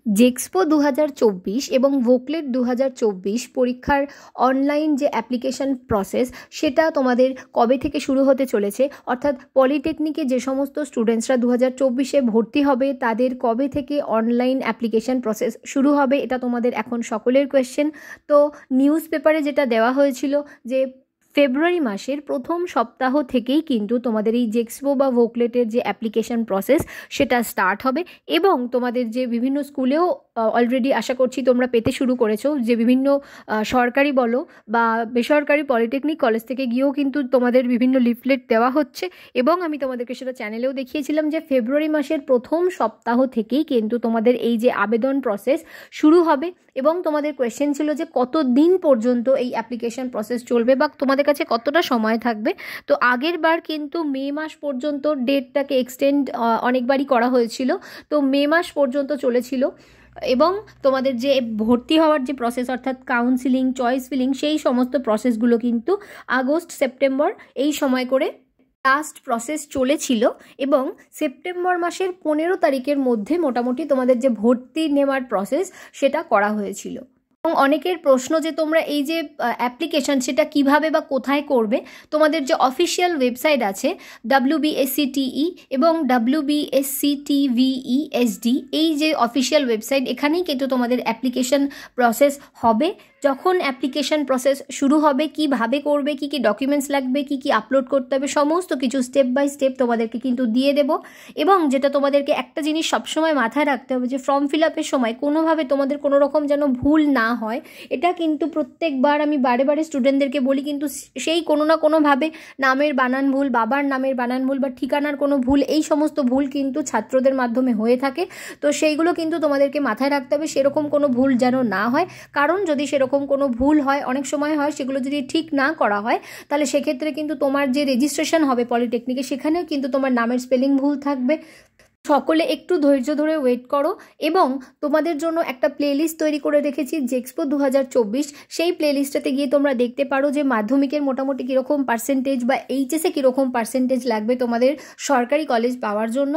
জেক্সপো 2024 এবং ভোকলেট 2024 পরীক্ষার অনলাইন যে অ্যাপ্লিকেশন প্রসেস সেটা তোমাদের কবে থেকে শুরু হতে চলেছে, অর্থাৎ পলিটেকনিকে যে সমস্ত স্টুডেন্টসরা 2024-এ ভর্তি হবে তাদের কবে থেকে অনলাইন অ্যাপ্লিকেশন প্রসেস শুরু হবে, এটা তোমাদের এখন সকলের কোয়েশ্চেন। তো নিউজ পেপারে যেটা দেওয়া হয়েছিল যে ফেব্রুয়ারি মাসের প্রথম সপ্তাহ থেকেই কিন্তু তোমাদের এই জেক্সপো বা ভোকলেটের যে অ্যাপ্লিকেশন প্রসেস সেটা স্টার্ট হবে এবং তোমাদের যে বিভিন্ন স্কুলেও অলরেডি আশা করছি তোমরা পেতে শুরু করেছো, যে বিভিন্ন সরকারি বলো বা বেসরকারি পলিটেকনিক কলেজ থেকে গিয়েও কিন্তু তোমাদের বিভিন্ন লিফলেট দেওয়া হচ্ছে এবং আমি তোমাদেরকে সেটা চ্যানেলেও দেখিয়েছিলাম যে ফেব্রুয়ারি মাসের প্রথম সপ্তাহ থেকেই কিন্তু তোমাদের এই যে আবেদন প্রসেস শুরু হবে এবং তোমাদের কোয়েশ্চেন ছিল যে কত দিন পর্যন্ত এই অ্যাপ্লিকেশন প্রসেস চলবে বা তোমাদের কাছে কতটা সময় থাকবে। তো আগের বার কিন্তু মে মাস পর্যন্ত ডেটটাকে এক্সটেন্ড অনেকবারই করা হয়েছিল, তো মে মাস পর্যন্ত চলেছিল এবং তোমাদের যে ভর্তি হওয়ার যে প্রসেস অর্থাৎ কাউন্সিলিং, চয়েস ফিলিং, সেই সমস্ত প্রসেসগুলো কিন্তু আগস্ট সেপ্টেম্বর এই সময় করে লাস্ট প্রসেস চলেছিল এবং সেপ্টেম্বর মাসের 15 তারিখের মধ্যে মোটামুটি তোমাদের যে ভর্তি নেওয়ার প্রসেস সেটা করা হয়েছিল। এবং অনেকের প্রশ্ন যে তোমরা এই যে অ্যাপ্লিকেশন সেটা কিভাবে বা কোথায় করবে, তোমাদের যে অফিসিয়াল ওয়েবসাইট আছে WBSCTE এবং WBSCTVESD, এই যে অফিসিয়াল ওয়েবসাইট, এখানেই কিন্তু তোমাদের অ্যাপ্লিকেশন প্রসেস হবে। যখন অ্যাপ্লিকেশন প্রসেস শুরু হবে, কিভাবে করবে, কি কি ডকুমেন্টস লাগবে, কি কি আপলোড করতে হবে, সমস্ত কিছু স্টেপ বাই স্টেপ তোমাদেরকে কিন্তু দিয়ে দেব। এবং যেটা তোমাদেরকে একটা জিনিস সবসময় মাথায় রাখতে হবে যে ফর্ম ফিল আপের সময় কোনোভাবে তোমাদের কোনো রকম যেন ভুল না হয়। এটা কিন্তু প্রত্যেকবার আমি বারে বারে স্টুডেন্টদেরকে বলি, কিন্তু সেই কোনো না কোনোভাবে নামের বানান ভুল, বাবার নামের বানান ভুল বা ঠিকানার কোনো ভুল, এই সমস্ত ভুল কিন্তু ছাত্রদের মাধ্যমে হয়ে থাকে। তো সেইগুলো কিন্তু তোমাদেরকে মাথায় রাখতে হবে, সেরকম কোনো ভুল যেন না হয়। কারণ যদি সেরকম কোনো ভুল হয়, অনেক সময় হয়, সেগুলো যদি ঠিক না করা হয় তাহলে সেক্ষেত্রে কিন্তু তোমার যে রেজিস্ট্রেশন হবে পলিটেকনিকে সেখানেও কিন্তু তোমার নামের স্পেলিং ভুল থাকবে। সকলে একটু ধৈর্য ধরে ওয়েট করো এবং তোমাদের জন্য একটা প্লেলিস্ট তৈরি করে রেখেছি জেক্সপো 2024। সেই প্লেলিস্টটাতে গিয়ে তোমরা দেখতে পারো যে মাধ্যমিকের মোটামুটি কীরকম পার্সেন্টেজ বা এইচএসে কীরকম পার্সেন্টেজ লাগবে তোমাদের সরকারি কলেজ পাওয়ার জন্য।